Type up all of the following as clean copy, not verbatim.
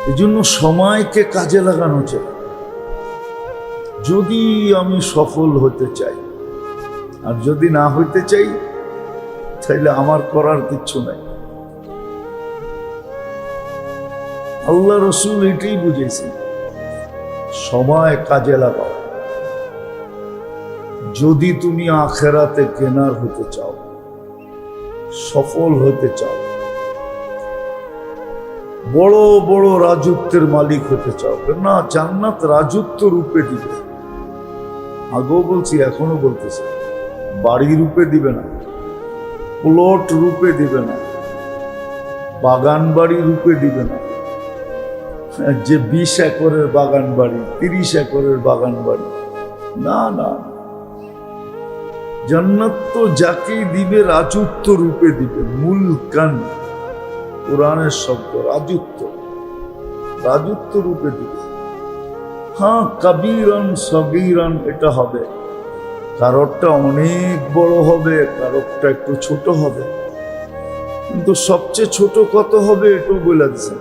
এজন্য সময়কে কাজে লাগানো চাই। যদি আমি সফল হতে চাই, আর যদি না হইতে চাই, তাইলে আমার করার কিচ্ছু নাই। আল্লাহ রসুল এটাই বুঝেছেন, সময় কাজে লাগাও যদি তুমি আখেরাতে কেনার হতে চাও, সফল হতে চাও, বড় বড় রাজত্বের মালিক হতে চাও। না, জান্নাত রাজত্ব রূপে দিবে। আগেও বলছি, এখনো বলতেছি, বাড়ি রূপে দিবে না, প্লট রূপে দিবে না, বাগান বাড়ি রূপে দিবে না, যে 20 একরের বাগান বাড়ি, 30 একরের বাগান বাড়ি, না না। জান্নাত তো যাকেই দিবে রাজত্ব রূপে দিবে। মুলকান, কোরআনের শব্দ, রাজত্ব, রাজত্ব রূপে দিবে। হ্যাঁ, কাবীরান সগীরান এটা হবে, কারোরটা অনেক বড় হবে, কারোরটা একটু ছোট হবে, কিন্তু সবচেয়ে ছোট কত হবে এটাও বলে দিচ্ছে।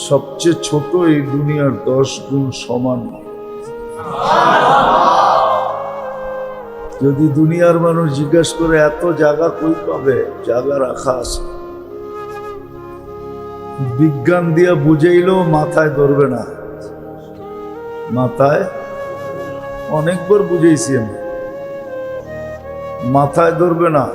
সবচেয়ে ছোট এই দুনিয়ার 10 গুণ সমান। যদি দুনিয়ার মানুষ জিজ্ঞেস করে এত জায়গা কই পাবে, জায়গা রাখা আছে, বিজ্ঞান দিয়া বুঝাইলেও মাথায় ধরবে না। মাথায় অনেকবার বুঝাইছি আমি, মাথায় ধরবে না।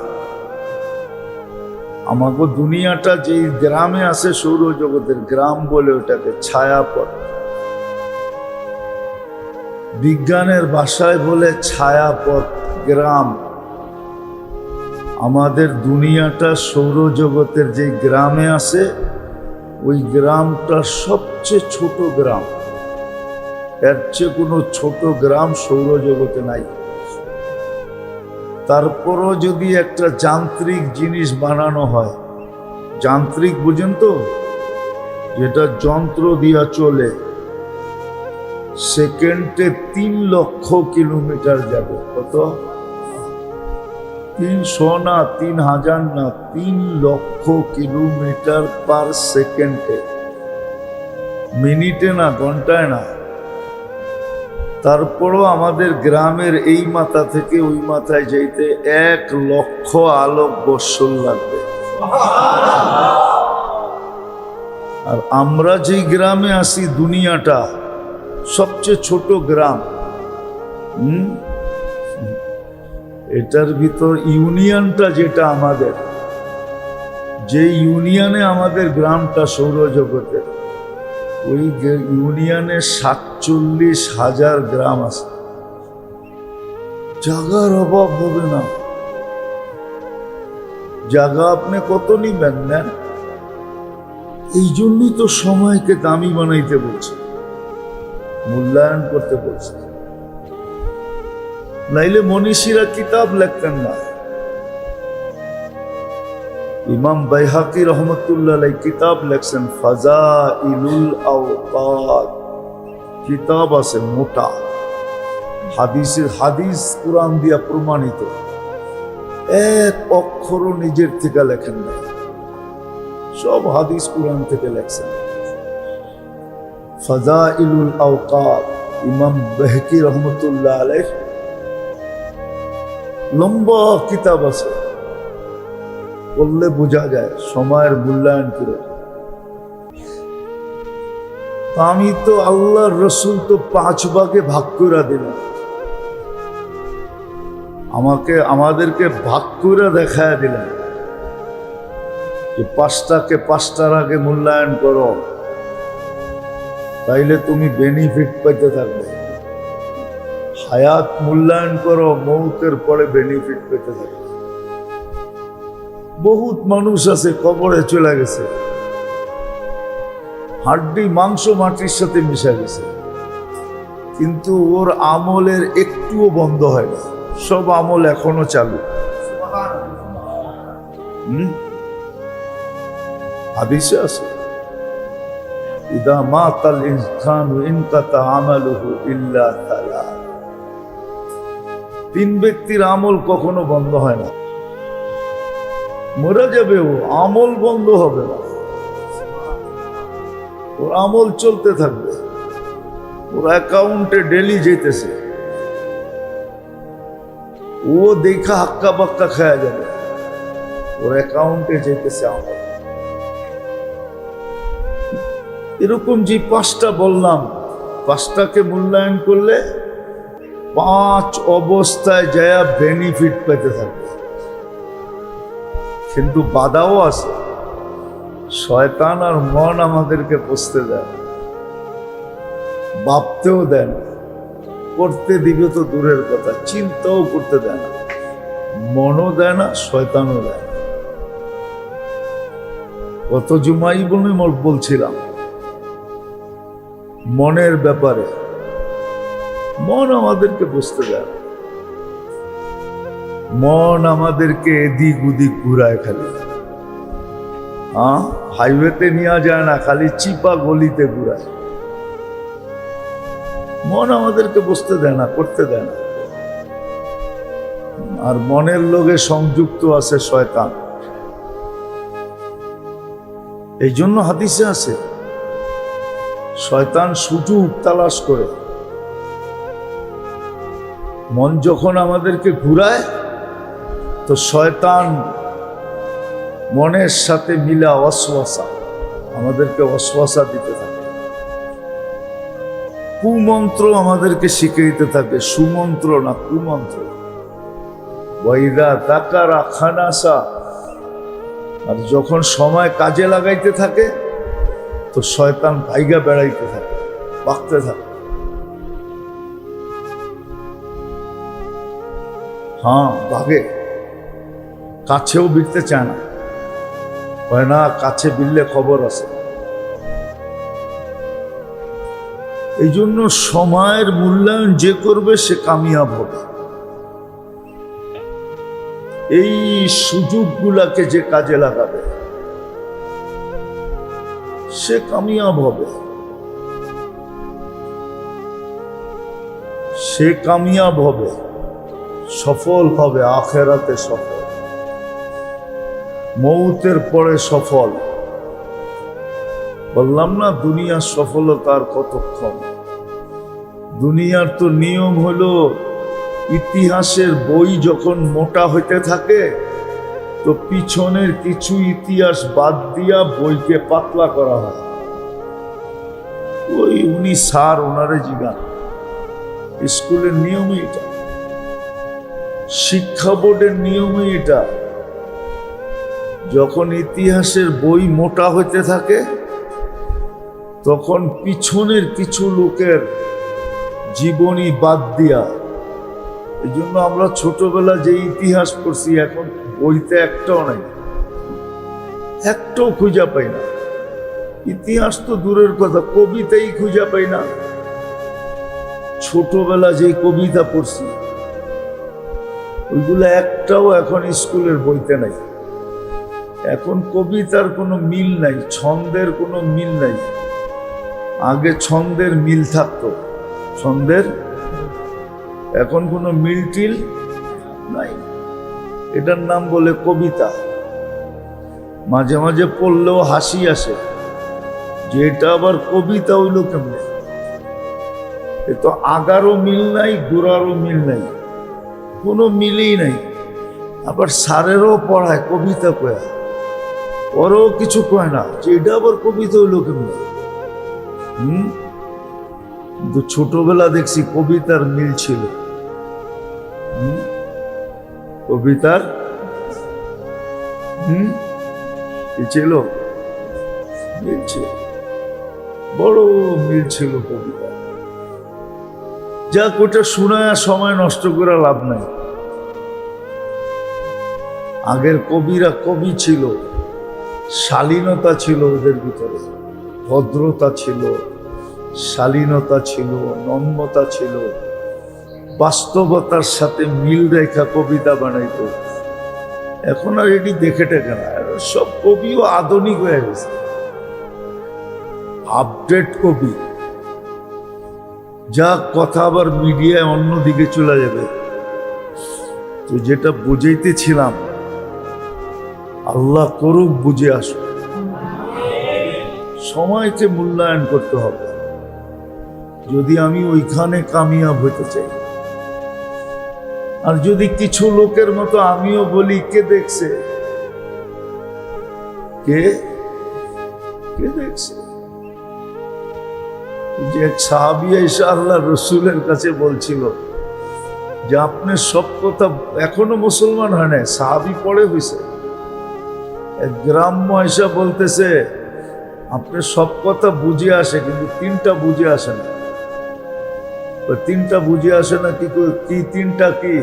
আমাকে দুনিয়াটা যে গ্রামে আছে, সৌরজগতের গ্রাম বলে ওটাকে, ছায়াপথ। বিজ্ঞানের ভাষায় বলে ছায়াপথ গ্রাম। আমাদের দুনিয়াটা সৌরজগতের যে গ্রামে আছে, ওই গ্রামটা সবচেয়ে ছোট গ্রাম। এর চেয়ে কোনো ছোট গ্রাম সৌরজগতে নাই। তারপরও যদি একটা যান্ত্রিক জিনিস বানানো হয়, যান্ত্রিক বুঝেন তো, যেটা যন্ত্র দিয়া চলে, সেকেন্ডে 3 লক্ষ কিলোমিটার যাবে। কত? 300 না, 3000 না, 3 লক্ষ কিলোমিটার পার সেকেন্ডে। মিনিটে না, ঘন্টায় না। তারপরও আমাদের গ্রামের এই মাথা থেকে ওই মাথায় যাইতে 1 লক্ষ আলোক বৎসর লাগবে। আর আমরা যেই গ্রামে আছি, দুনিয়াটা সবচেয়ে ছোট গ্রাম। এটার ভিতর ইউনিয়নটা যেটা আমাদের, যে ইউনিয়নে আমাদের গ্রামটা সৌরজগতের, ওই ইউনিয়নে 47,000 গ্রাম আছে। জায়গার অভাব হবে না। জায়গা আপনি কত নিবেন নেন। এই জন্যই তো সময়কে দামি বানাইতে বলছে, মূল্যায়ন করতে বলছে। নাইলে মনীষীরা কিতাব লিখতেন না। ইমাম বাইহাকি রহমতুল্লাহ আলাইহি কিতাব লেখছেন, ফাজাইলুল আওকাত। কিতাব আছে মোটা, হাদিস কুরআন দিয়া প্রমাণিত। এক অক্ষরও নিজের থেকে লেখেন না, সব হাদিস কুরআন থেকে লেখছেন। ফাজাইলুল আওকাত, ইমাম বাইহাকি রহমতুল্লাহ আলাইহি, লম্বা কিতাব আছে, বললে বোঝা যায় সময়ের মূল্যায়ন করে। আমি তো আল্লাহর রসুল তো 5 ভাগে ভাগ করে দিলেন, আমাদেরকে ভাগ করে দেখায় দিলেন যে 5টাকে 5টার আগে মূল্যায়ন করো, তাইলে তুমি বেনিফিট পেতে থাকবে। হায়াত মূল্যায়ন করো, মৌতের পরে বেনিফিট পেতে থাকবে। বহুত মানুষ আছে কবরে চলে গেছে, হাড্ডি মাংস মাটির সাথে মিশে গেছে, কিন্তু ওর আমলের একটুও বন্ধ হয় না, সব আমল এখনো চালু। হাদিসে আছে, ইদা মাতাল ইনসানু ইনকাতা আমালুহু ইল্লা সালাস। 3 ব্যক্তির আমল কখনো বন্ধ হয় না। মরে যাবে ও, আমল বন্ধ হবে না। ওর আমল চলতে থাকবে, ওর অ্যাকাউন্টে ডেলি যেতেছে, ও দেখা হাক্কা বাক্কা খায়া যাবে, ওর অ্যাকাউন্টে যেতেছে আমল। এরকম যে পাঁচটা বললাম, পাঁচটাকে মূল্যায়ন করলে 5 অবস্থায় যায় বেনিফিট পেতে থাকবে। কিন্তু বাধাও আছে, শয়তান আর মন আমাদেরকে পৌঁছতে দেয়, ভাবতেও দেয় না, করতে দিবে তো দূরের কথা, চিন্তাও করতে দেয় না, মনও দেয় না, শয়তানও দেয় না। কত জুমাই বলছিলাম মনের ব্যাপারে, মন আমাদেরকে বুঝতে দেয় না, মন আমাদেরকে এদিক ওদিক ঘুরায়, খালি হাইওয়েতে নেওয়া যায় না, খালি চিপা গলিতে ঘুরায়। মন আমাদেরকে বুঝতে দেয় না, করতে দেয় না। আর মনের লোকে সংযুক্ত আছে শয়তান। এই জন্য হাদিসে আছে শয়তান সুযোগ তালাশ করে, মন যখন আমাদেরকে ঘুরায় তো শয়তান মনের সাথে মিলা ওয়াসওয়াসা, আমাদেরকে ওয়াসওয়াসা দিতে থাকে, কুমন্ত্র আমাদেরকে শিখাইতে থাকে, সুমন্ত্র না কুমন্ত্র। ওয়াইদা তাকারা খানাসা, আর যখন সময় কাজে লাগাইতে থাকে তো শয়তান ভাইগা বেড়াইতে থাকে, বাঁকতে থাকে। ভাগে, কাছেও বিরতে চায় না, হয় না কাছে বিললে খবর আছে। এই জন্য সময়ের মূল্যায়ন যে করবে সে কামিয়াব হবে। এই সুযোগগুলাকে যে কাজে লাগাবে সে কামিয়াব হবে, সে কামিয়াব হবে, সফল হবে, আখেরাতে সফল, মৌতের পরে সফল। বললাম না দুনিয়ার সফলতার কতক্ষণ। দুনিয়ার তো নিয়ম হলো ইতিহাসের বই যখন মোটা হইতে থাকে তো পিছনের কিছু ইতিহাস বাদ দিয়া বইকে পাতলা করা হয়। ওই উনি স্যার, ওনারে জিগান, স্কুলের নিয়মই এটা, শিক্ষা বোর্ডের নিয়মই এটা। যখন ইতিহাসের বই মোটা হইতে থাকে তখন পিছনের কিছু লোকের জীবনী বাদ দিয়া, এই জন্য আমরা ছোটবেলা যে ইতিহাস পড়ছি এখন বইতে একটাও নাই, একটাও খুঁজা পাই না। ইতিহাস তো দূরের কথা, কবিতাই খুঁজা পাই না। ছোটবেলা যে কবিতা পড়ছি ওইগুলো একটাও এখন স্কুলের বইতে নাই। এখন কবিতার কোনো মিল নাই, ছন্দের কোনো মিল নাই। আগে ছন্দের মিল থাকতো, ছন্দের, এখন কোনো মিল টিল নাই। এটার নাম বলে কবিতা। মাঝে মাঝে পড়লেও হাসি আসে যে এটা আবার কবিতা হইল কেমনে। এ তো আগারও মিল নাই, গোড়ারও মিল নাই, কোনো মিলই নাই। আবার স্যারেরও পড়ায় কবিতা কয়া, ওরও কিছু কয় না যে এটা আবার কবিতা হইল কেমনে। কিন্তু ছোটবেলা দেখছি কবিতার মিল ছিল, কবিতার ছিল, মিল ছিল, বড় মিল ছিল কবিতা। যাক, ওটা শোনায় সময় নষ্ট করে লাভ নাই। আগের কবিরা কবি ছিল, শালীনতা ছিল ওদের ভিতরে, ভদ্রতা ছিল, শালীনতা ছিল, নম্রতা ছিল, বাস্তবতার সাথে মিল রেখা কবিতা বানাইতো। এখন আর এটি দেখে টেকে না, সব কবিও আধুনিক হয়ে গেছে, আপডেট কবি। যা কথা আবার মিডিয়ায় অন্যদিকে চলে যাবে। তো যেটা বুঝাইতেছিলাম, আল্লাহ করুক বুঝে আসুক। সময়কে মূল্যায়ন করতে হবে। যদি আমি ওইখানে কামিয়াব হতে চাই, আর যদি কিছু লোকের মতো আমিও বলি কে দেখছে, কে কে দেখছে? যে এক সাহাবী এসে আল্লাহ রসুলের কাছে বলছিল যে আপনি সব কথা, এখনো মুসলমান হয় না, সাহাবী পড়ে হয়েছে, এক গ্রাম্য এসে বলতেছে আপনি সব কথা বুঝে আসে কিন্তু তিনটা বুঝে আসে না। তিনটা বুঝে আসে না কি কি তিনটা কি?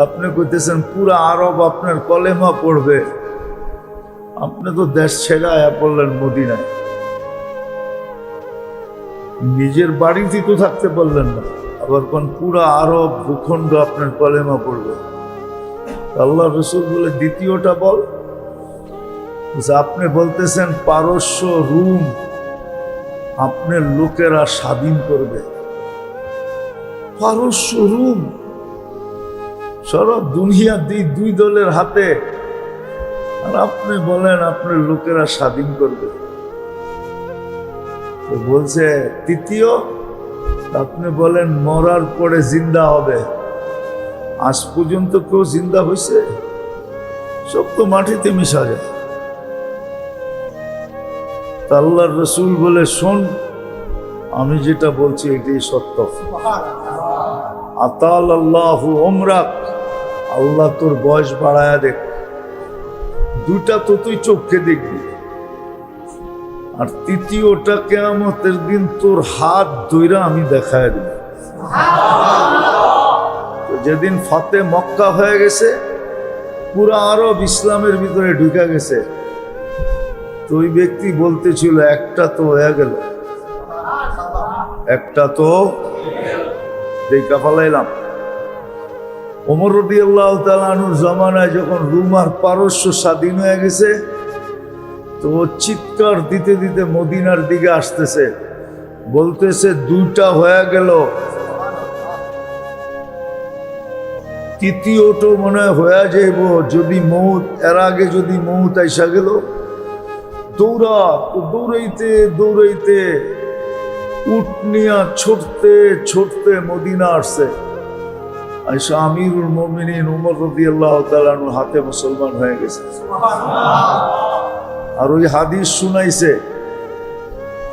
আপনি কইতেছেন পুরা আরব আপনার কলেমা পড়বে, আপনি তো দেশ ছেড়ে আয়া পড়লেন মদিনায়, নিজের বাড়িতে তো থাকতে পারলেন না, আবার কোন পুরা আরব ভূখণ্ড আপনার কলেমা পড়বে। আল্লাহ রসুল বলে দ্বিতীয়টা বল। আপনি বলতেছেন পারস্য রুম আপনার লোকেরা স্বাধীন করবে, পারস্য রুম সারা দুনিয়া দুই দলের হাতে, আর আপনি বলেন আপনার লোকেরা স্বাধীন করবে। তো বলছে তৃতীয়, আপনি বলেন মরার পরে জিন্দা হবে। আজ পর্যন্ত কেউ জিন্দা হয়েছে? সব তো মাটিতে মিশা যায়। আল্লাহর রসুল বলে শোন, আমি যেটা বলছি এটাই সত্য। আতাল আল্লাহু উমরাক, আল্লাহ তোর বয়স বাড়ায়া দেখ। দুটা তো তুই চোখে দেখবি, আর তৃতীয়টা কিয়ামতের দিন তোর হাত ধইরা আমি দেখায় দেব। যেদিন ফাতে মক্কা হয়ে গেছে, পুরা আরব ইসলামের ভিতরে ঢুকে গেছে, তো ওই ব্যক্তি বলতেছিল একটা তো হয়ে গেল, একটা তো দেখা ফেলাইলাম। ওমর রাদিয়াল্লাহু তাআলা আনহুর জামানায় যখন রোম আর পারস্য স্বাধীন হয়ে গেছে, তো চিৎকার দিতে দিতে মদিনার দিকে আসতেছে, বলতেছে দুইটা হয়ে গেল, তৃতীয়টো মনে হয় হয়ে যাইব যদি মৌত, এর আগে যদি মৌত আইসা গেল। দৌড়াইতে দৌড়াইতে উট নিয়া ছুটতে ছুটতে মদিনা আসছে, আইসা আমিরুল মুমিনিন ওমর রাদিয়াল্লাহু তাআলা আনহুর হাতে মুসলমান হয়ে গেছে। আর ওই হাদিস শুনাইছে,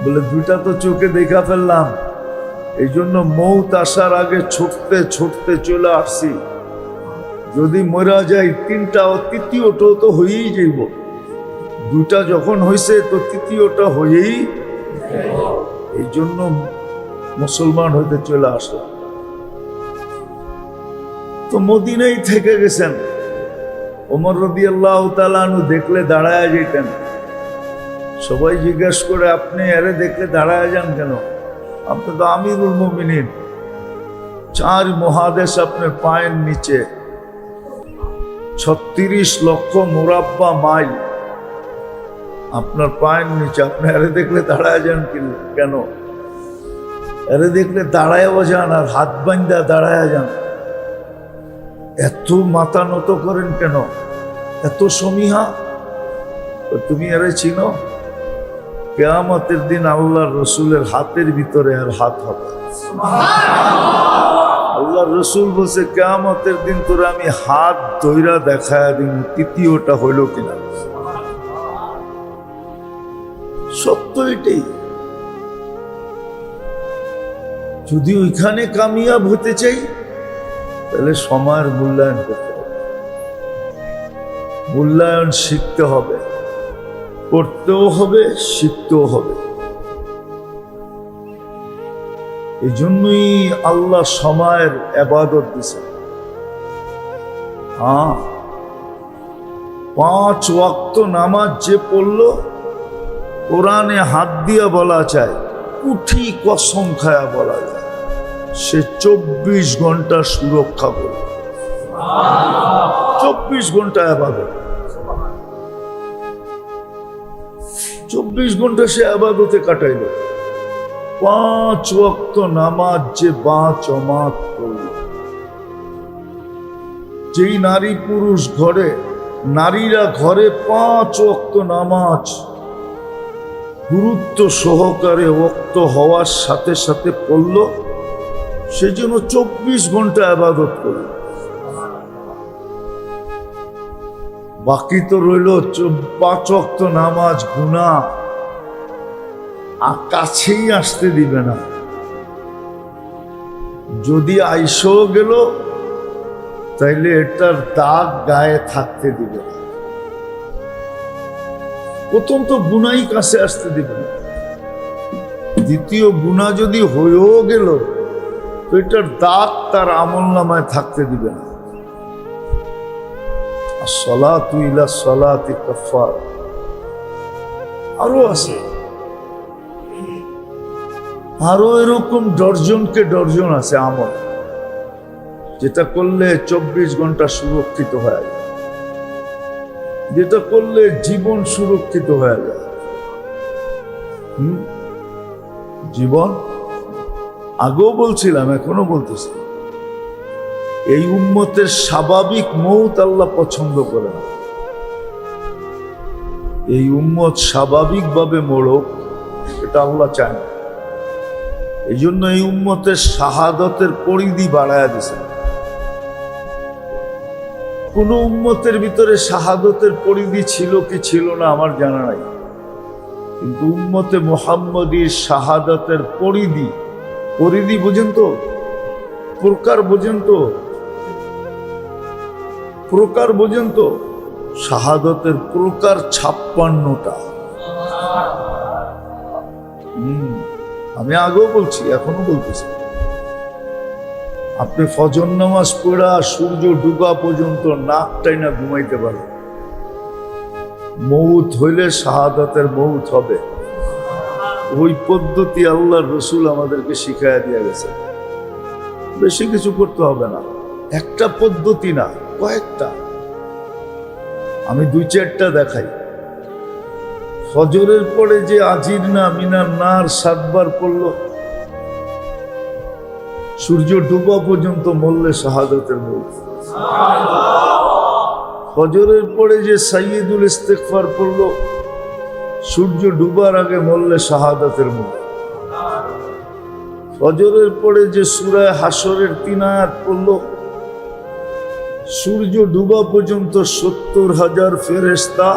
বলে দুইটা তো চোখে দেখা ফেললাম, এই জন্য মৌত আসার আগে ছুটতে ছুটতে চলে আসছি, যদি মরা যাই তিনটা, তৃতীয়টাও তো হয়েই যাইব। দুটা যখন হয়েছে তো তৃতীয়টা হয়েই, এই জন্য মুসলমান হইতে চলে আসলাম। তো মদিনায় থেকে গেছেন। ওমর রাদিয়াল্লাহু তাআলা আনহু দেখলে দাঁড়ায় যেতেন, সবাই জিজ্ঞেস করে আপনি এরে দেখলে দাঁড়ায় যান কেন? আপনি তো আমিরুল মুমিনিন, 4 মহাদেশ আপনার পায়ের নিচে, 36 লক্ষ মুরাব্বা মাইল আপনার পায়ের নিচে, আপনি এরে দেখলে দাঁড়ায় যান কেন? এরে দেখলে দাঁড়ায়ও যান আর হাত বান্ধা দাঁড়ায় যান, এত মাথা নত করেন কেন? এত সমীহা? তুমি এরে চিনো? কিয়ামতের দিন আল্লাহর রসুলের হাতের ভিতরে আর হাত হবে। আল্লাহর রসুল বলছে কিয়ামতের দিন তোরে আমি হাত ধইরা দেখায় দিন তৃতীয়টা হইল কিনা। সত্য এটাই। যদি ওইখানে কামিয়াব হতে চাই, তাহলে সময়ের মূল্যায়ন করতে হবে, মূল্যায়ন শিখতে হবে, করতেও হবে, শিখতেও হবে। এই জন্যই আল্লাহ সময়ের ইবাদত দিয়েছেন। 5 ওয়াক্ত নামাজ যে পড়লো, কোরআনে হাত দিয়া বলা চায়, কুঠি কসম খায়া বলা যায়, সে 24 ঘন্টা সুরক্ষা করবে। 24 ঘন্টা ইবাদত, 24 ঘন্টা সে ইবাদতে কাটাইল। 5 ওয়াক্ত নামাজ যে বাঁচমাত করল। যেই নারী পুরুষ ঘরে, নারীরা ঘরে 5 ওয়াক্ত নামাজ গুরুত্ব সহকারে ওক্ত হওয়ার সাথে সাথে পড়ল, সেই জন্য 24 ঘন্টা ইবাদত করল। বাকি তো রইল 5 ওয়াক্ত নামাজ, গুনাহ কাছেই আসতে দিবে না। যদি আইসও গেল তাইলে এটার দাগ গায়ে থাকতে দিবে না। প্রথম তো গুনাই কাছে আসতে দিবে না, দ্বিতীয় গুনাহ যদি হয়েও গেল তো এটার দাগ তার আমল নামায় থাকতে দিবে না। আসসালাতু ইলা সালাতি কাফার। আরো আছে, আরো এরকম ডর্জনকে ডর্জন আছে আমল, যেটা করলে 24 ঘন্টা সুরক্ষিত হয়ে যায়, যেটা করলে জীবন সুরক্ষিত হয়ে যায়। জীবন আগেও বলছিলাম, এখনো বলতেছি, এই উম্মতের স্বাভাবিক মৌত আল্লাহ পছন্দ করে না। এই উম্মত স্বাভাবিকভাবে মরুক, এটা আল্লাহ চায় না। এই জন্য এই উম্মতের শাহাদতের পরিধি বাড়ায়া দিছে। কোন উম্মতের ভিতরে শাহাদতের পরিধি ছিল কি ছিল না আমার জানা নাই, কিন্তু উম্মতে মুহাম্মদীর শাহাদতের পরিধি, পরিধি বোঝেন তো, প্রকার বোঝেন তো, প্রকার বোঝেন তো, শাহাদতের প্রকার 56টা। আমি আগেও বলছি, এখনো বলতেছি, আপনি ফজর নামাজ পড়া সূর্য ডুবা পর্যন্ত নাক টাইনা ঘুমাইতে পারেন, মৌত হইলে শাহাদাতের মৌত হবে। ওই পদ্ধতি আল্লাহর রসুল আমাদেরকে শিখাইয়া দিয়ে গেছে। বেশি কিছু করতে হবে না, একটা পদ্ধতি না, কয়েকটা। আমি 2-4টা দেখাই। ফজরের পরে যে আজির না মিনার নার 7 বার পড়ল, সূর্য ডুবা পর্যন্ত মরলে শাহাদাতের মৌত। ফজরের পরে যে সাইয়্যিদুল ইস্তিগফার পড়ল, সূর্য ডুবার আগে মরলে শাহাদাতের মৌত। ফজরের পরে যে সূরা হাসরের 3 আয়াত পড়ল, সূর্য ডুবা পর্যন্ত 70,000 ফেরেশতা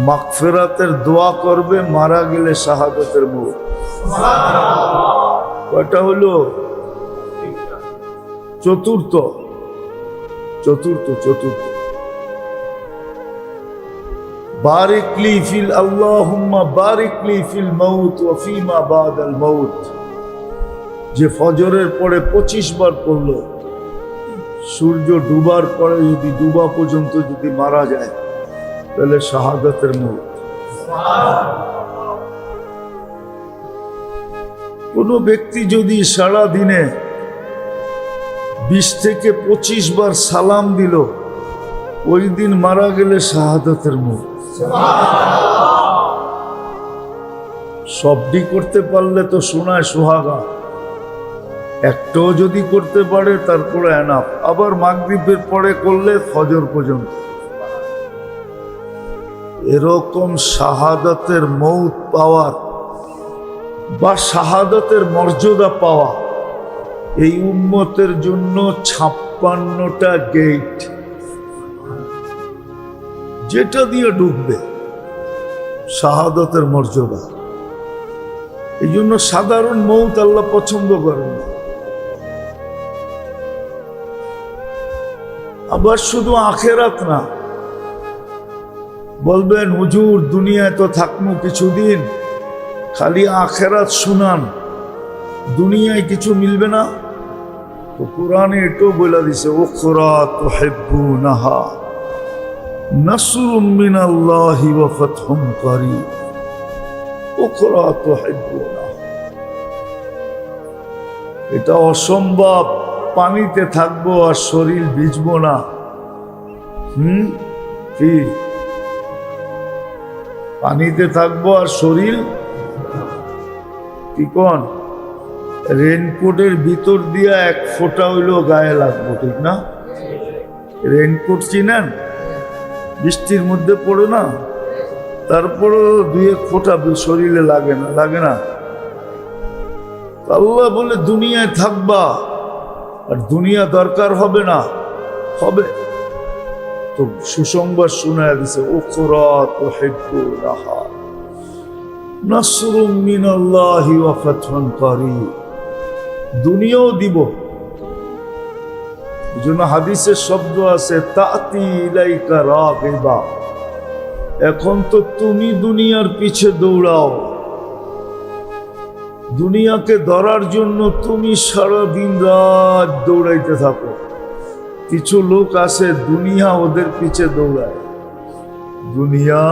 মাগফিরাতের দোয়া করবে, মারা গেলে শাহাদাতের মৌত। কয়টা হলো? চতুর্থ। বারিকলি ফিল আল্লাহুম্মা বারিকলি ফিল মাউত ওয়া ফিমা বাদাল মাউত, যে ফজরের পরে 25 বার পড়ল, সূর্য ডুবার পরে যদি ডুবা পর্যন্ত যদি মারা যায় তাহলে শাহাদাতের মৌত। কোন ব্যক্তি যদি সারা দিনে 20 থেকে 25 বার সালাম দিল, ওই দিন মারা গেলে শাহাদাতের মৌত। সবটি করতে পারলে তো সোনায় সোহাগা, একটাও যদি করতে পারে তারপরে এনাফ। আবার মাগরিবের পরে করলে ফজর পর্যন্ত। এরকম শাহাদাতের মৌত পাওয়ার বা শাহাদাতের মর্যাদা পাওয়া এই উম্মতের জন্য 56টা গেট, যেটা দিয়ে ঢুকবে শাহাদাতের মর্যাদা। এই জন্য সাধারণ মৌত আল্লাহ পছন্দ করেন না। আবার শুধু আখেরাত না, বলবেন হুজুর দুনিয়ায় তো থাকবো কিছুদিন, খালি আখেরাত শুনান, দুনিয়ায় কিছু মিলবে না। তো কোরআনে এটাও বলে দিছে, উখরা তুহিব্বুনাহা নাসরুম মিনাল্লাহি ওয়া ফাতহুম করিব। উখরা তুহিব্বুনাহা, এটা অসম্ভব, পানিতে থাকবো আর শরীর ভিজবো না। কি পানিতে থাকবো আর শরীর কি কোন? রেনকোটের ভিতর দিয়া 1 ফোঁটা হইলেও গায়ে লাগবো, ঠিক না? রেনকোট চিনেন? বৃষ্টির মধ্যে পড়ে না, তারপরও দুই এক ফোঁটা শরীরে লাগে না। আল্লাহ বলে দুনিয়ায় থাকবা, আর দুনিয়া দরকার হবে না, হবে তো সুসংবাদ শোনায় দিছে, উখরা তুহিব্বুনাহা নাসরুম মিনাল্লাহি ওয়া ফাতহুন কারীব। দুনিয়াও দিব। এজন্য হাদিসের শব্দ আছে তাতি ইলাইকা রাগিবা। এখন তো তুমি দুনিয়ার পিছে দৌড়াও, দুনিয়াকে ধরার জন্য তুমি সারা দিন রাত দৌড়াইতে থাকো। কিছু লোক আছে দুনিয়া ওদের পিছে দৌড়ায়। দুনিয়া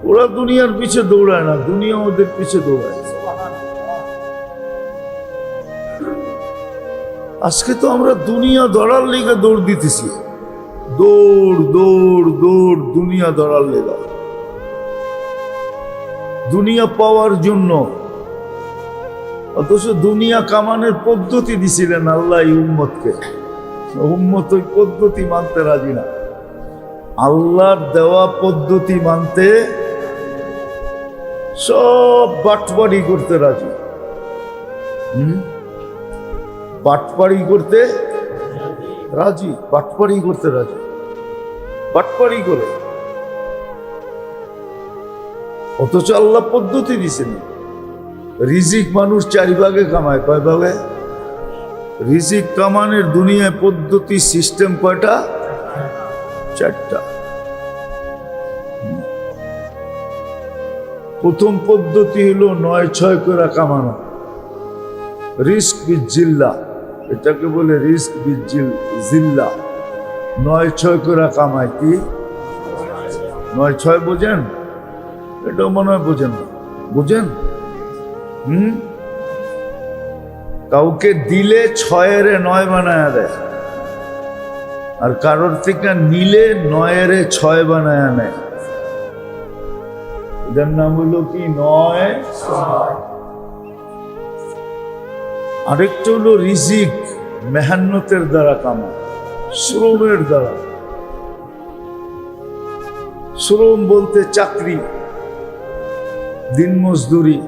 ওরা দুনিয়ার পিছে দৌড়ায় না, দুনিয়া ওদের পিছে দৌড়ায়। আজকে তো আমরা দুনিয়া ধরার লেগে দৌড় দিতেছি, দৌড় দৌড় দৌড়, দুনিয়া ধরার লেগে, দুনিয়া পাওয়ার জন্য। অথচ দুনিয়া কামানের পদ্ধতি দিছিলেন আল্লাহ উম্মতকে, উম্মত ওই পদ্ধতি মানতে রাজি না। আল্লাহর দেওয়া পদ্ধতি মানতে সব বাটপাড়ি করতে রাজি। বাটপাড়ি করতে রাজি, বাটপাড়ি করতে রাজি, বাটপাড়ি করে। অথচ আল্লাহ পদ্ধতি দিছেন। রিজিক মানুষ 4 ভাগে কামায়, কয় ভাগে? রিজিক কামানের দুনিয়ায় পদ্ধতি সিস্টেম কয়টা? 4টা। প্রথম পদ্ধতি হলো 9-6 করে কামানো, রিস্ক বিজিল্লা, এটাকে বলে রিস্ক বিজিল্লা। 9-6 করে কামায়। কি 9-6 বোঝেন? এটাও মনে হয় বোঝেন না। বুঝেন? কাউকে দিলে 6 9 বানায় দেয়, আর কারোর থেকে নিলে 9 6 বানায় নেয়। এটার নাম হলো কি 9-6। আরেকটা হলো রিজিক মেহনতের দ্বারা কামায়, শ্রমের দ্বারা। শ্রম বলতে চাকরি, দিন মজদুরি,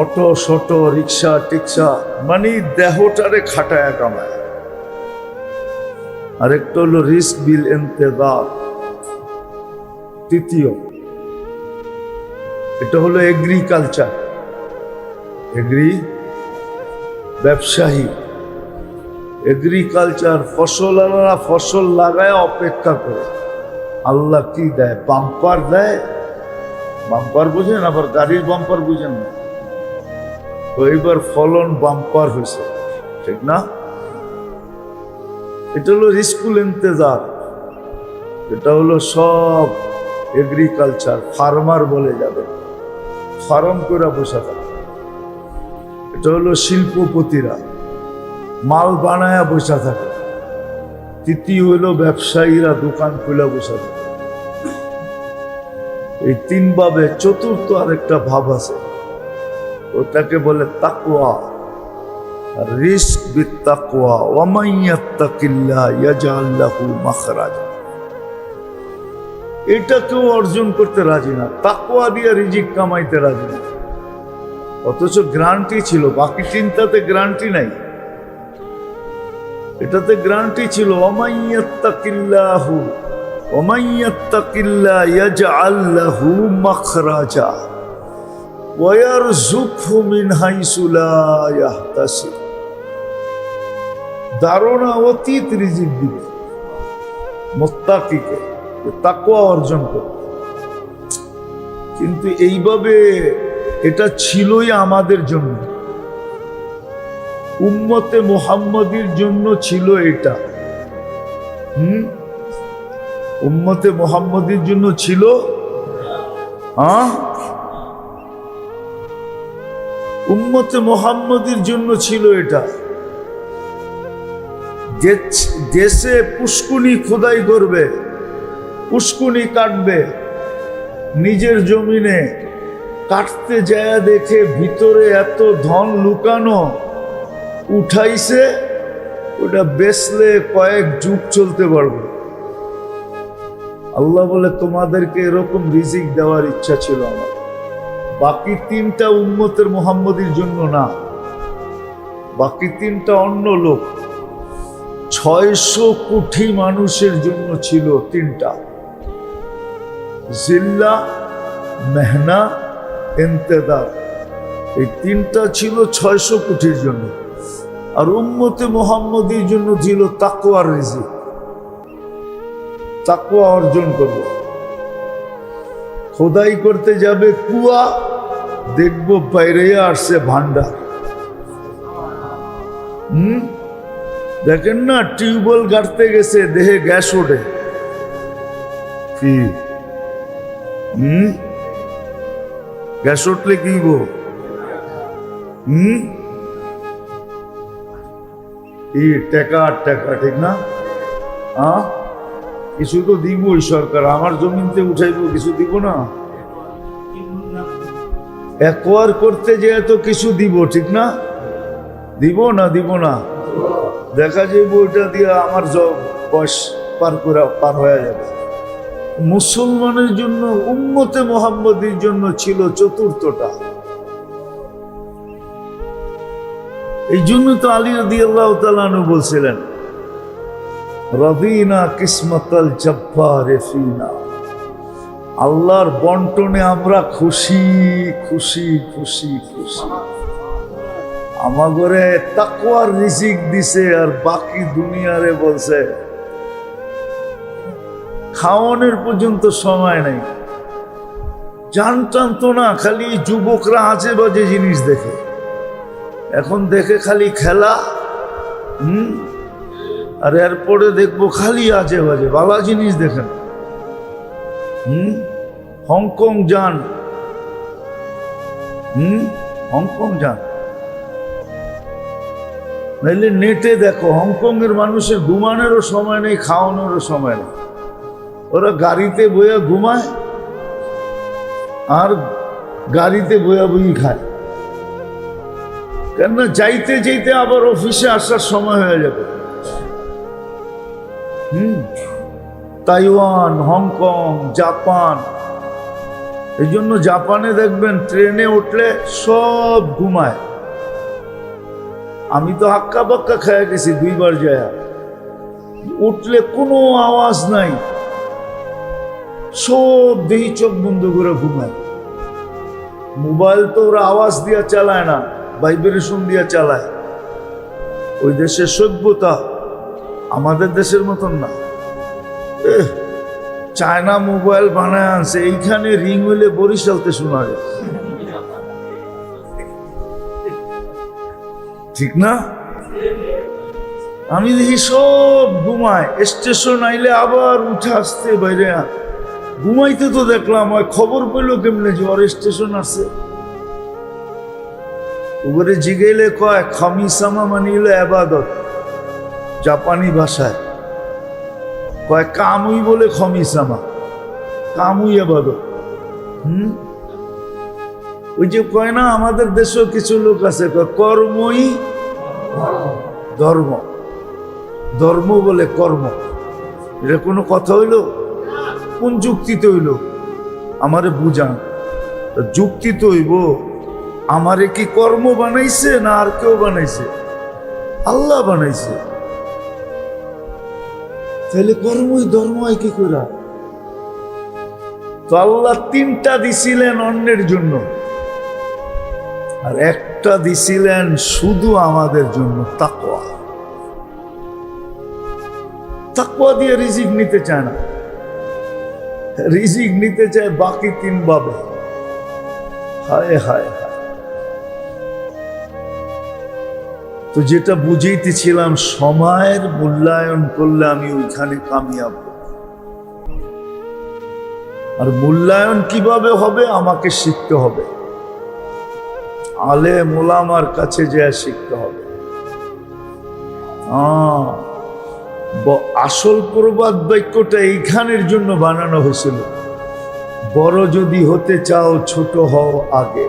অটো শটো, রিক্সা টিক্সা, মানে দেহটারে খাটায় কামায়। আরেকটা হলো রিস্ক বিল ইন্তেজার, তৃতীয়। এটা হলো এগ্রিকালচার, ব্যবসায়ী। এগ্রিকালচার ফসলওয়ালা ফসল লাগায় অপেক্ষা করে আল্লাহ কি দেয়, বাম্পার দেয়। বাম্পার বুঝেন? আবার গাড়ির বাম্পার বুঝেন না? তো এইবার ফলন বাম্পার হয়েছে, ঠিক না? এটা হলো রিস্কুল ইন্তেজার। এটা হলো সব এগ্রিকালচার, ফার্মার বলে যাবে, ফার্ম করে বসে থাকে। এটা হলো শিল্পপতিরা, মাল বানায়া বসে থাকে। তৃতীয় হলো ব্যবসায়ীরা, দোকান খুলে বসে থাকে। এই 3 ভাবে চতুর্থ আরেকটা ভাব আছে, ওটাকে বলে তাকওয়া। রিস্ক বিত্তাকওয়া ওয়া মান ইয়াত্তাকিল্লাহ ইয়াজআল লাহু মাখরাজা। এটা কেউ অর্জন করতে রাজি না, তাকওয়া দিয়ে রিজিক কামাইতে রাজি না। অথচ গ্যারান্টি ছিল, বাকি 3টাতে গ্যারান্টি নাই, এটাতে গ্যারান্টি ছিল। ওয়া মান ইয়াত্তাকিল্লাহু ওয়া মান ইয়াত্তাকিল্লাহ ইয়াজআল লাহু মাখরাজা ওয়া ইয়ারযুকহু মিন হাইসু লা ইয়াহতাসিব। ধারণা অতীত রিজিক দিবে মুত্তাকিকে, তাকওয়া অর্জন করে। কিন্তু এইভাবে এটা ছিলই আমাদের জন্য, উম্মতে মুহাম্মদীর জন্য ছিল এটা। উম্মতে মুহাম্মদীর জন্য ছিল। উম্মতে মুহাম্মদীর জন্য ছিল এটা। দেশে পুষ্কুনি খোদাই করবে, পুষ্কুনি কাটবে, নিজের জমিনে কাটতে যায় দেখে ভিতরে এত ধন লুকানো, উঠাইছে ওটা বেচলে কয়েক যুগ চলতে পারবে। আল্লাহ বলে তোমাদেরকে এরকম রিজিক দেওয়ার ইচ্ছা ছিল আমার। বাকি তিনটা উম্মতের মুহাম্মদীর জন্য না, বাকি তিনটা অন্য লোক। 600 কোটি মানুষের জন্য ছিল তিনটা, জিল্লা, মেহনা, ইন্তেদার। এই তিনটা ছিল 600 কোটির জন্য। আর উম্মতে মুহাম্মদীর জন্য ছিল তাকওয়ার রিজিক, তাকওয়া অর্জন করবে। খোদাই করতে যাবে কুয়া, দেখবো বাইরে আসছে ভান্ডার। দেখেন না, টিউবওয়েল গাড়তে গেছে, দেহে গ্যাস ওঠে কি? গ্যাস উঠলে কি গো? টাকা আর টাকা, ঠিক না? কিছু তো দিবই সরকার, আমার জমিনতে উঠাইব, কিছু দিব না? একোয়ার করতে যে এত কিছু দিব, ঠিক না? দিব না? দিব না? দেখা যাবে ওইটা দিয়ে আমার বয়স পার হয়ে যাবে। মুসলমানের জন্য, উম্মতে মুহাম্মদীর জন্য ছিল চতুর্থটা। এই জন্য তো আলী রাদিয়াল্লাহু তাআলা আনহু বলছিলেন, রাদিনা কিসমাতাল জব্বারে ফিনা। আল্লাহর বন্টনে আমরা খুশি খুশি খুশি খুশি। আমাগরে তাকওয়ার রিজিক দিছে, আর বাকি দুনিয়ারে বলছে খাওয়ানোর পর্যন্ত সময় নেই। জানতাম তো না, খালি যুবকরা আজে বাজে জিনিস দেখে। এখন দেখে খালি খেলা, আর এরপরে দেখবো খালি আজে বাজে ভালো জিনিস দেখেন। হংকং যান, হংকং যান, নাইলে নেটে দেখো, হংকং এর মানুষের ঘুমানোরও সময় নেই, খাওয়ানোরও সময় নেই। ওরা গাড়িতে বইয়া ঘুমায় আর গাড়িতে বইয়া বই খায়। কেননা যাইতে যাইতে আবার অফিসে আসার সময় হয়ে যাবে। Taiwan, Hong Kong, Japan. এই জন্য জাপানে দেখবেন ট্রেনে উঠলে সব ঘুমায়। আমি তো হাক্কা বাক্কা খেয়ে গেছি 2 বার যায়, উঠলে কোনো আওয়াজ নাই, সব দেহি চোখ বন্ধ করে ঘুমায়। মোবাইল তো ওরা আওয়াজ দিয়া চালায় না, ভাইব্রেশন দিয়া চালায়। ওই দেশের সভ্যতা আমাদের দেশের মতন না। চায়না মোবাইল বানায় আনছে, এইখানে রিং হইলে বরিশালতে শোনা যায়, ঠিক না? আমি দেখি সব ঘুমায়, স্টেশন আইলে আবার উঠে আসতে বাইরে। ঘুমাইতে তো দেখলাম, ওই খবর পেল কেমনে যে ওর স্টেশন আছে? ওপরে জিগাইলে কয় খামিসামা মানে হলো আবাদত, জাপানি ভাষায় কয় কামুই বলে খামিসামা, কামুই আবাদত। ওই যে কয় না, আমাদের দেশেও কিছু লোক আছে কর্মই ধর্ম, ধর্ম বলে কর্ম। এটা কোনো কথা হইল? কোন যুক্তিতে হইল? আমারে বুঝান, যুক্তি তো হইব। আমারে কি কর্ম বানাইছে না আর কেউ বানাইছে? আল্লাহ বানাইছে। তাহলে কর্মই ধর্ম হয় কি করে? তো আল্লাহ 3টা দিছিলেন অন্যের জন্য, আর একটা দিছিলেন শুধু আমাদের জন্য, তাকওয়া। তাকওয়া দিয়ে রিজিক নিতে চায় না, রিজিক নিতে চায় বাকি 3 ভাবে। হায় হায়। তো যেটা বুঝাইতেছিলাম, সময়ের মূল্যায়ন করলে আমি ওইখানে কামিয়াব। আর মূল্যায়ন কিভাবে হবে? আমাকে শিখতে হবে, আলেম ওলামার কাছে যেয়ে শিখতে হবে। আসল প্রবাদ বাক্যটা এইখানের জন্য বানানো হয়েছিল, বড় যদি হতে চাও ছোট হও আগে।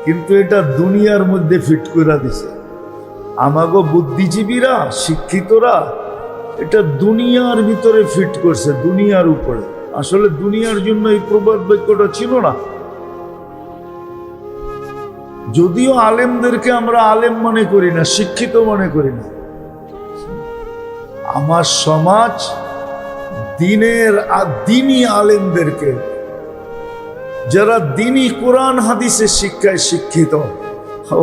কিন্তু এটা দুনিয়ার মধ্যে ফিট করে দিছে। আমাগো বুদ্ধিজীবীরা, শিক্ষিতরা এটা দুনিয়ার ভিতরে ফিট করছে, দুনিয়ার উপরে। আসলে দুনিয়ার জন্য এই প্রবাদ বাক্যটা ছিল না। যদিও আলেমদেরকে আমরা আলেম মনে করি না, শিক্ষিত মনে করি না। আমার সমাজ দিনী আলেমদেরকে, যারা দিনী কোরআন হাদিসের শিক্ষায় শিক্ষিত,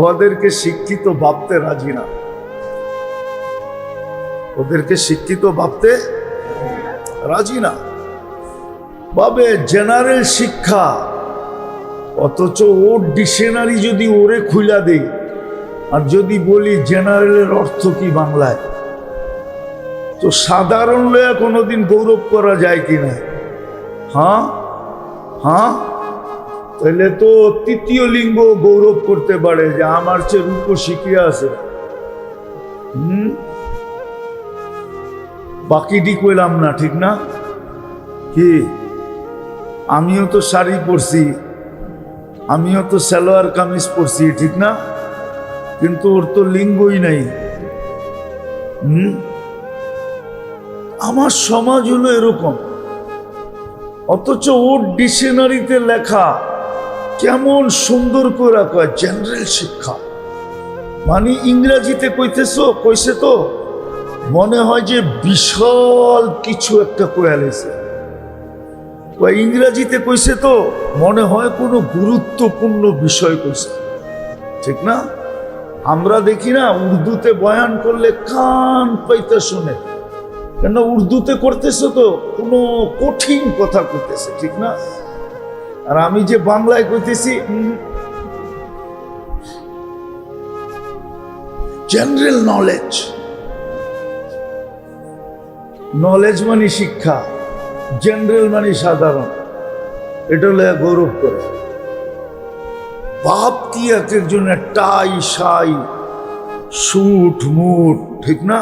ওদেরকে শিক্ষিত ভাবতে রাজি না। ওদেরকে শিক্ষিত ভাবতে রাজি না, ভাবে জেনারেল শিক্ষা। অথচ ওর ডিকশনারি যদি ওরে খুলা দেই, আর যদি বলি জেনারেলের অর্থ কি বাংলায়, তো সাধারণ লয়া কোনোদিন গৌরব করা যায় কিনা? হ্যাঁ হ্যাঁ, তাহলে তো তৃতীয় লিঙ্গ গৌরব করতে পারে যে আমার চেয়ে রূপ শিখিয়ে আছে। বাকিটি কইলাম না, ঠিক না? কি আমিও তো শাড়ি পরছি, আমিও তো সালোয়ার কামিজ পরছি, ঠিক না? কিন্তু ওর তো লিঙ্গই নাই। আমার সমাজ হলো এরকম। অথচ ওর ডিকশনারিতে লেখা কেমন সুন্দর করে কয় জেনারেল শিক্ষা, মানে ইংরেজিতে কইছে তো মনে হয় যে বিশাল কিছু একটা কয়ালেছে। ইংরেজিতে কইছে তো মনে হয় কোনো গুরুত্বপূর্ণ বিষয় কইছে, ঠিক না? আমরা দেখি না উর্দুতে বয়ান করলে কান পাইতে শুনে, কেন উর্দুতে করতেছে তো কোনো কঠিন কথা করতেছে, ঠিক না? আর আমি যে বাংলায় কইতেছি জেনারেল নলেজ, নলেজ মানে শিক্ষা, জেনারেল মানে সাধারণ, এটা হলে গৌরব করে। বাপ কি এক একজনের টাই সাই সুট মুট, ঠিক না?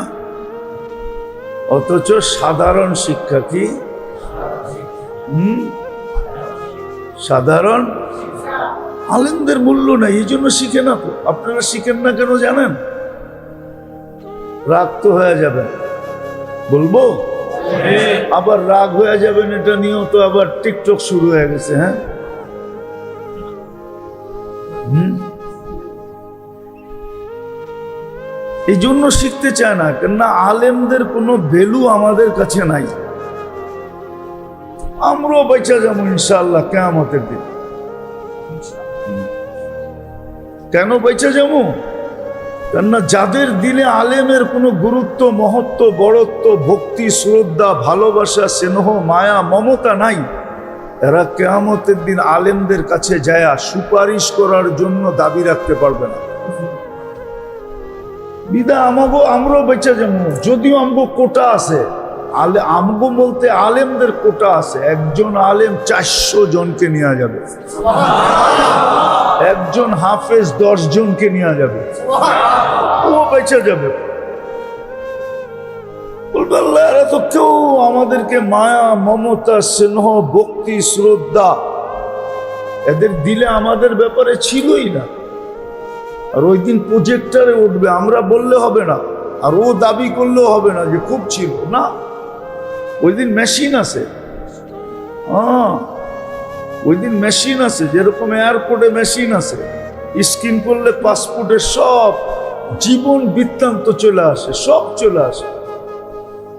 অথচ সাধারণ শিক্ষা কি? সাধারণ আলেমদের মূল্য নাই, এই জন্য শিখে না তো। আপনারা শিখেন না কেন জানেন? রাগ তো হয়ে যাবেন, বলবো আবার রাগ হয়ে যাবেন, এটা নিয়েও তো আবার টিকটক শুরু হয়ে গেছে। হ্যাঁ, এই জন্য শিখতে চায় না, কেননা আলেমদের কোনো ভ্যালু আমাদের কাছে নাই। আমরাও বেঁচে যাবো ইনশাআল্লাহ কিয়ামতের দিন। কেন বেঁচে যাবো? কেননা যাদের দিলে আলেমের কোনো গুরুত্ব, মহত্ব, বড়ত্ব, ভক্তি, শ্রদ্ধা, ভালোবাসা, স্নেহ, মায়া, মমতা নাই, এরা কিয়ামতের দিন আলেমদের কাছে যায় সুপারিশ করার জন্য দাবি রাখতে পারবে না। বিদায় আমরাও বেঁচে যাবো, যদিও আমগো কোটা আছে। আমগো বলতে আলেমদের কোটা আছে। একজন আলেম 400 জনকে নিয়ে যাবে, একজন হাফেজ 10 জনকে নিয়ে যাবে, ও বেঁচে যাবে। বলবে আল্লাহ, এরা তো কেউ আমাদেরকে মায়া, মমতা, স্নেহ, ভক্তি, শ্রদ্ধা এদের দিলে আমাদের ব্যাপারে ছিলই না। আর ওই দিন প্রজেক্টরে উঠবে, আমরা বললে হবে না, আর ও দাবি করলেও হবে না যে খুব ছিল না। ওই দিন মেশিন আছে, ওই দিন মেশিন আছে, যেরকম এয়ারপোর্টে মেশিন আছে, স্ক্যান করলে পাসপোর্টের সব জীবন বৃত্তান্ত চলে আসে, সব চলে আসে।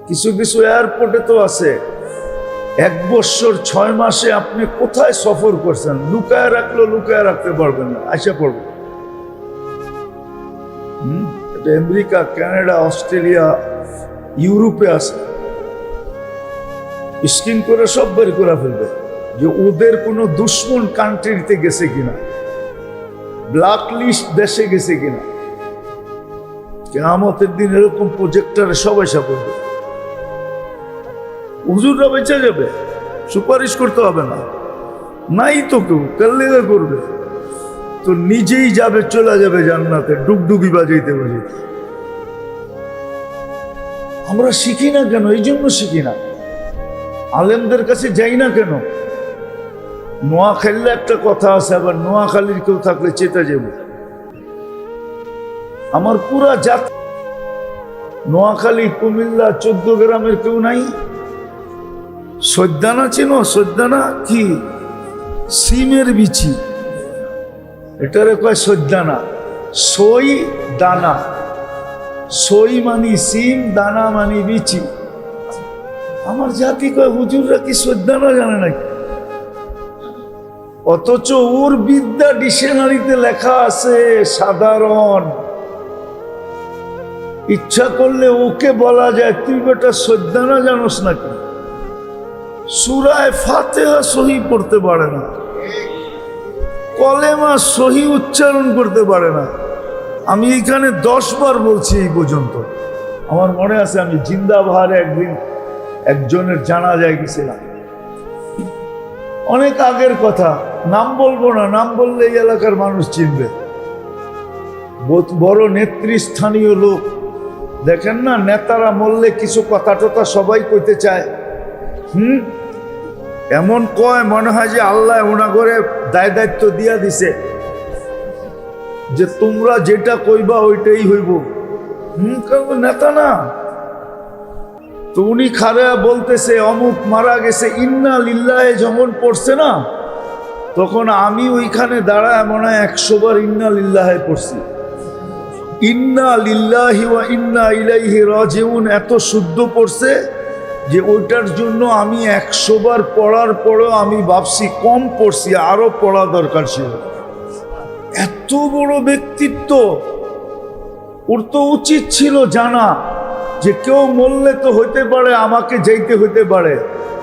কিছু কিছু এয়ারপোর্টে তো আছে 1 বছর 6 মাসে আপনি কোথায় সফর করছেন, লুকায় রাখলেও লুকায় রাখতে পারবেন না, আশা পড়বে। এটা আমেরিকা, কানাডা, অস্ট্রেলিয়া, ইউরোপে আছে। স্ক্যান করে সব বের করে ফেলবে যে ওদের কোনো দুশ্মন কান্ট্রিতে গেছে কিনা, ব্ল্যাক লিস্ট দেশে গেছে কিনা। কিয়ামতের দিন এরকম প্রজেক্টরে সবাই পড়বে। হুজুররা বেঁচে যাবে, সুপারিশ করতে হবে না, নাই তো কেউ কাল্লেগা করবে, তো নিজেই যাবে, চলে যাবে জান্নাতে ডুগডুগি বাজাইতে বাজাইতে। আমরা শিখি না কেন? এই জন্য শিখি না, আলেমদের কাছে যাই না কেন? নোয়াখালীর একটা কথা আছে, আবার নোয়াখালীর কেউ থাকলে চেতে যাবে। আমার পুরা জাতি। নোয়াখালী, কুমিল্লা, 14 গ্রামের কেউ নাই? সৈদানা চিনো? সৈদানা কি? সিমের বিচি, এটারে কয় সৈদানা। সই দানা, সই মানি সিম, দানা মানি বিচি। আমার জাতি কয় হুজুররা কি সৈদানা জানে নাকি? অথচ ওর বিদ্যা ডিকশনারিতে লেখা আছে সাধারণ। ইচ্ছা করলে ওকে বলা যায় তুই বেটা সৈদানা জানোস নাকি? সূরায়ে ফাতিহা সহি পড়তে পারে না, কলেমা সহি উচ্চারণ করতে পারে না। আমি এখানে 10 বার বলছি এই পর্যন্ত। আমার মনে আছে আমি জিন্দাবাহারে একদিন একজনের জানাজায় গেছিলাম, অনেক আগের কথা, নাম বলবো না, নাম বললে এই এলাকার মানুষ চিনবে। বড় নেতৃস্থানীয় লোক, দেখেন না নেতারা মরলে কিছু কথা টথা সবাই কইতে চায়। এমন কয় মনে হয় যে আল্লাহ ওনা করে দায় দায়িত্ব দিয়া দিছে যে তোমরা যেটা কইবা ওইটাই হইব। নেতা না তো, উনি খারা বলতেছে অমুক মারা গেছে, ইন্না লিল্লাহে যখন পড়ছে না, তখন আমি ওইখানে দাঁড়ায় মনে হয় 100 বার ইন্না লিল্লাহে পড়ছি। ইন্না লিল্লাহি ওয়া ইন্না ইলাইহি রাজিউন এত শুদ্ধ পড়ছে যে ওইটার জন্য আমি 100 বার পড়ার পরেও আমি ভাবছি কম পড়ছি, আরো পড়া দরকার ছিল। এত বড় ব্যক্তিত্ব, ওর তো উচিত ছিল জানা যে কেউ মরলে তো হইতে পারে আমাকে যাইতে হইতে পারে,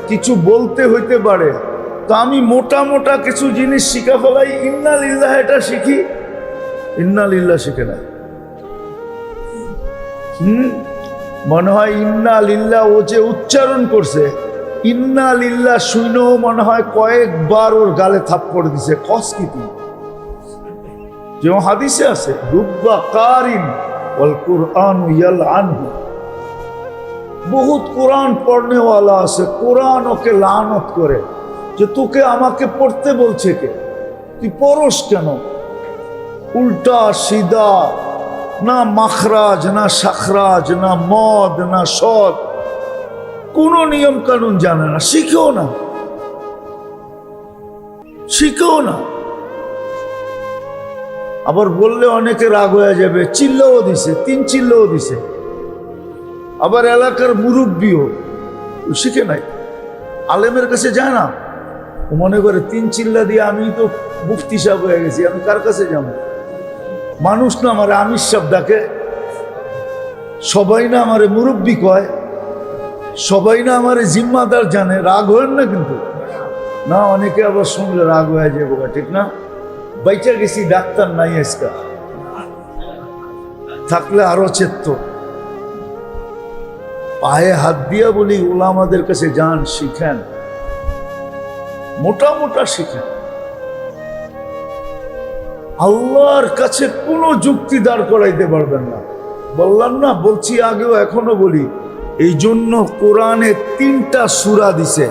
কিছু বলতে হইতে পারে, তো আমি মোটা মোটা কিছু জিনিস শিখা ফেলাই। ইন্না লিল্লাহ এটা শিখি, ইন্না লিল্লাহ শিখে না। মনে হয় ইন্না লিল্লাহ ও যে উচ্চারণ করছে, ইন্না লিল্লাহ শুনেও মনে হয় কয়েকবার ওর গালে থাপ্পড় দিছে। কস কি তুই? যেমন হাদিসে আছে রুব্বা কারিন ওয়াল কুরআন ইয়ালআনহু, বহুত কোরআন পড়নেওয়ালা আছে, কোরআন ওকে লানত করে যে তোকে আমাকে পড়তে বলছে কে, তুই পড়স কেন? উল্টা সিধা, না মাখরাজ, না শাখরাজ, না মদ, না সদ, কোনো নিয়ম কানুন জানে না, শিখেও না, শিখেও না। আবার বললে অনেকে রাগ হয়ে যাবে, চিল্লাও দিছে, 3 চিল্লাও দিছে। আবার এলাকার মুরব্বীও শিখে নাই, আলেমের কাছে যায় না, ও মনে করে 3 চিল্লা দিয়ে আমি তো মুফতি সাহেব হয়ে গেছি, আমি কার কাছে যাবো? মানুষ না আমারে আমির সাহেব ডাকে, সবাই না আমারে মুরব্বী কয়, সবাই না আমারে জিম্মাদার জানে। রাগ হয় না কিন্তু, না অনেকে আবার শুনলে রাগ হয়ে যাবো, ঠিক না? বাইচা গেছি, ডাক্তার নাই আজকা, থাকলে আরো চেত। পায়ে হাত দিয়া বলি ওলামাদের কাছে যান, শিখেন, মোটা মোটা শিখেন। আল্লাহর কাছে কোনো যুক্তি দাঁড় করাইতে পারবেন না। বললাম না, বলছি আগেও এখনো বলি, এই জন্য কোরআনে 3টা সূরা দিছে,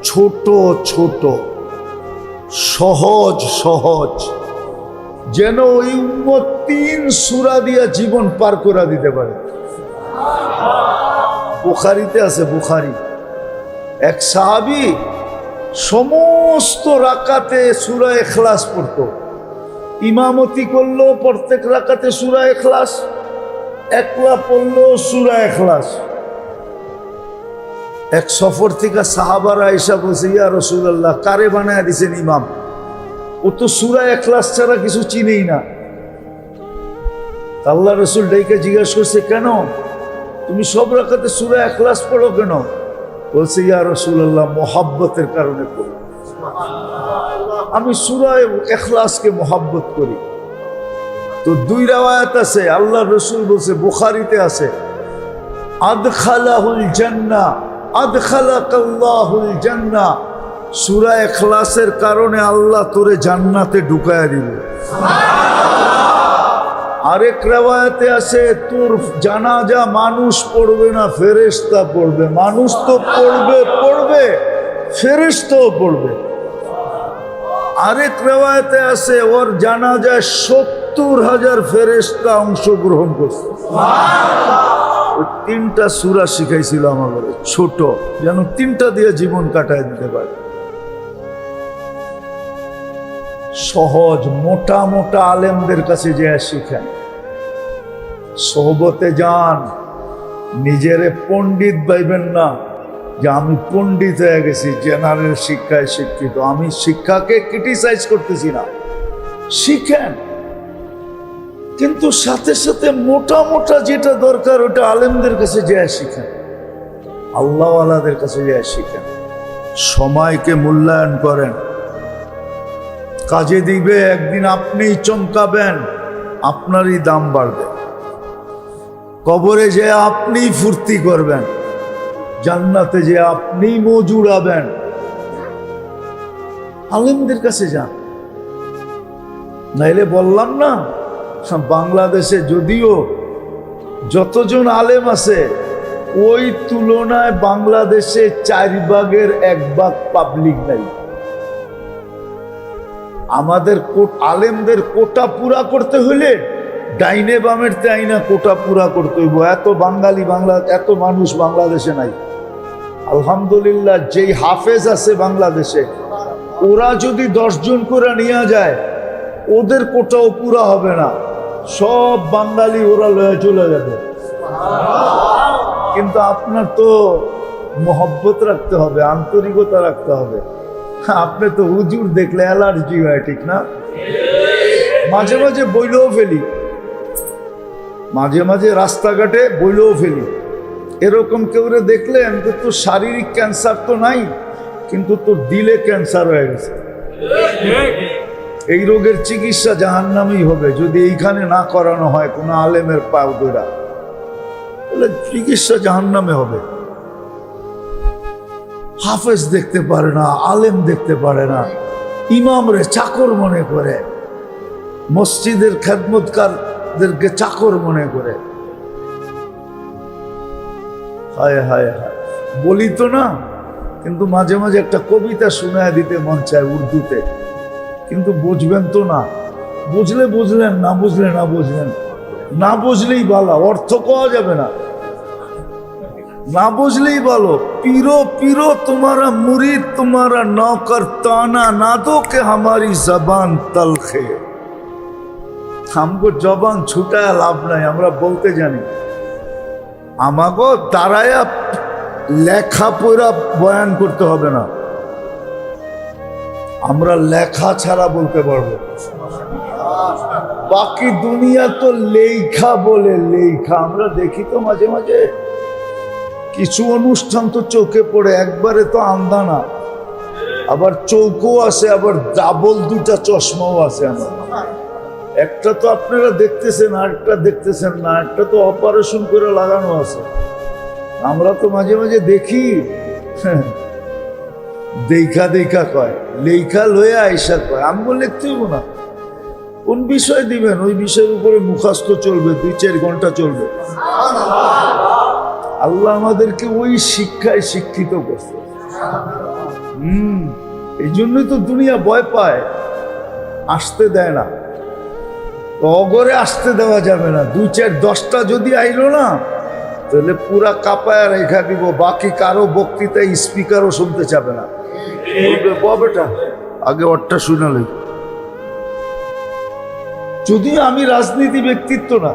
ছোট ছোট, সহজ সহজ, যেন ওই উম্মত 3 সূরা দিয়া জীবন পার করে দিতে পারে। বুখারীতে আছে, বুখারী, এক সাহাবী সমস্ত রাকাতে সূরা ইখলাস পড়তো, ইমামতি করলো প্রত্যেক রাকাতে সূরা ইখলাস, একলা পড়লো সূরা ইখলাস। এক সফর থেকে সাহাবারা আয়েশা বলছে, ইয়া রাসূলুল্লাহ, কারে বানায় দিছেন ইমাম? ও তো সূরা ইখলাস ছাড়া কিছু চিনেই না। আল্লাহ রাসূল ডাইকে জিজ্ঞাসা করছে, কেন তুমি সব রাকাতে সূরা ইখলাস পড়ো কেন? বলছে, ইয়া রাসূলুল্লাহ, মোহাব্বতের কারণে পড়ি, আমি সূরা ইখলাসকে মোহাব্বত করি। তো 2 রাওয়ায়াত আছে, আল্লাহ রাসূল বলছে, বুখারীতে আছে, আদখালাহুল জান্নাহ আদখালাকাল্লাহুল জান্নাহ, সূরা ইখলাসের কারণে আল্লাহ তোরে জান্নাতে ঢুকায়া দিল। আরেক রাওয়ায়াতে আছে, তোর জানাজা মানুষ পড়বে না, ফেরেশতা পড়বে। মানুষ তো পড়বে পড়বে, ফেরেশতাও পড়বে। আরেক রাওয়ায়াতে আছে, ওর জানাজায় 70 70,000 ফেরেশতা অংশগ্রহণ করছে। ওই 3টা সূরা শিখাইছিল আমাদের, ছোট, যেন 3টা দিয়ে জীবন কাটায় দিতে পারে। সহজ, মোটা মোটা আলেমদের কাছে যে শিখেন, সোহবতে যান, নিজেরে পণ্ডিত ভাইবেন না যে আমি পণ্ডিত হয়ে গেছি, জেনারেল শিক্ষায় শিক্ষিত। আমি শিক্ষাকে ক্রিটিসাইজ করতেছি না, শিখেন, কিন্তু সাথে সাথে মোটা মোটা যেটা দরকার ওটা আলেমদের কাছে যায় শিখেন, আল্লাহওয়ালাদের কাছে যায় শিখেন। সময়কে মূল্যায়ন করেন, কাজে দিবে, একদিন আপনিই চমকাবেন, আপনারই দাম বাড়বে। কবরে যে আপনি ফুর্তি করবেন, জান্নাতে যে আপনি মজু উড়াবেন। আলেমদের কাছে যান, নাইলে বললাম না, বাংলাদেশে যদিও যতজন আলেম আছে ওই তুলনায় বাংলাদেশে 4 ভাগের 1 ভাগ পাবলিক নাই। আমাদের আলেমদের কোটা পুরা করতে হইলে ডাইনে বামের চাইনা কোটা পুরা করতে হইব। এত বাঙালি, এত মানুষ বাংলাদেশে নাই। আলহামদুলিল্লাহ, যেই হাফেজ আছে বাংলাদেশে, ওরা যদি 10 জন করে নিয়ে যায়, ওদের কোটাও পুরা হবে না, সব বাঙালি ওরা লয়ে চলে যাবে। কিন্তু আপনার তো মোহব্বত রাখতে হবে, আন্তরিকতা রাখতে হবে। আপনি তো হুজুর দেখলে অ্যালার্জি হয়, ঠিক না? মাঝে মাঝে বইলেও ফেলি, মাঝে মাঝে রাস্তাঘাটে বইলেও ফেলি, এরকম কেউরে দেখলে আমি তো, তোর শারীরিক ক্যান্সার তো নাই, কিন্তু তোর দিলে ক্যান্সার হয়ে গেছে। এই রোগের চিকিৎসা জাহান্নামেই হবে যদি এইখানে না করানো হয় কোনো আলেমের পাও ধরা, তাহলে চিকিৎসা জাহান্নামে হবে। হাফেজ দেখতে পারে না, আলেম দেখতে পারে না, ইমামরে চাকর মনে করে, মসজিদের খেদমতকারদেরকে চাকর মনে করে। হায় হায় হায়, বলি তো না, কিন্তু মাঝে মাঝে একটা কবিতা শোনায় দিতে মন চায় উর্দুতে, কিন্তু বুঝবেন তো না। বুঝলে বুঝলেন, না বুঝলে না বুঝলেন। না বুঝলেই ভালো, অর্থ পাওয়া যাবে না, না বুঝলেই ভালো। पीरो पीरो तुम्हारा मुरीद तुम्हारा नौकर ताना ना दो के हमारी जबान तल्ख है। हमको जबान छुटाया लाभ नहीं, আমরা বলতে জানি। আমাগো দাঁড়ায়া লেখা পড়া বয়ান করতে হবে না, আমরা লেখা ছাড়া বলতে পারবো। বাকি দুনিয়া তো লেখা বলে, লেখা আমরা দেখি তো মাঝে মাঝে কিছু অনুষ্ঠান তো চোখে পড়ে, একবারে তো আন্দা না, আবার চৌকো আছে, আবার ডাবল 2টা চশমাও আছে। আমার একটা তো আপনারা দেখতেছেন, আরেকটা দেখতেছেন না, একটা তো অপারেশন করে লাগানো আছে। আমরা তো মাঝে মাঝে দেখি, দেখা দেখা কয়, লেখা লয়ে আইসা কয়। আমি বলে লিখতেইব না, কোন বিষয় দিবেন ওই বিষয়ের উপরে মুখস্থ চলবে, 2-4 ঘন্টা চলবে। আল্লাহ আমাদেরকে ওই শিক্ষায় শিক্ষিত করছে। এই জন্যই তো দুনিয়া ভয় পায়, আসতে দেয় না। অগরে আসতে দেওয়া যাবে না। 2-4-10টা যদি আইলো না, তাহলে পুরা কাপায় রেখা দিব, বাকি কারো বক্তৃতায় স্পিকারও শুনতে চাবে না। বেটা আগে ওরটা শুনালে। যদিও আমি রাজনীতি ব্যক্তিত্ব না,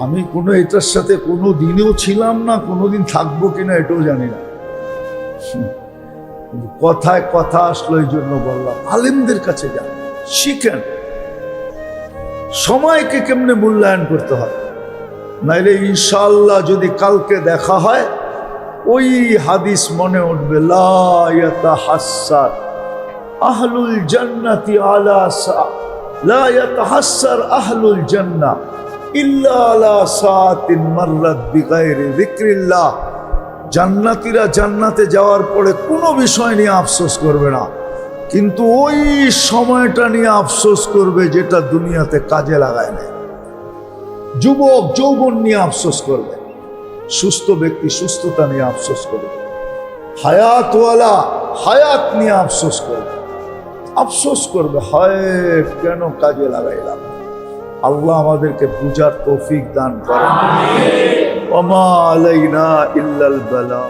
আমি কোনো এটার সাথে কোনো দিনেও ছিলাম না, কোনোদিন থাকবো কিনা এটাও জানি না। কথায় কথা আসলো, এই জন্য বললাম আলেমদের কাছে যান, শিখেন সময়কে কেমনে মূল্যায়ন করতে হয়। নাইলে ইনশাআল্লাহ যদি কালকে দেখা হয়, ওই হাদিস মনে উঠবে, লা ইয়াতাহাসসার আহলুল জান্নাতি আলা লা ইয়াতাহাসসার আহলুল জান্নাহ ইল্লা আলা সাআতিন মাররাত বিগাইরি যিকরিল্লাহ। জান্নাতীরা জান্নাতে যাওয়ার পরে কোনো বিষয় নিয়ে আফসোস করবে না, কিন্তু ওই সময়টা নিয়ে আফসোস করবে যেটা দুনিয়াতে কাজে লাগায় না। যুবক যৌবন নিয়ে আফসোস করবে, সুস্থ ব্যক্তি সুস্থতা নিয়ে আফসোস করবে, হায়াতওয়ালা হায়াত নিয়ে আফসোস করবে। আফসোস করবে, হায় কেন কাজে লাগাইলাম। আল্লাহ আমাদেরকে বুঝার তৌফিক দান করেন। ওমা আলাইনা ইল্লাল বালা।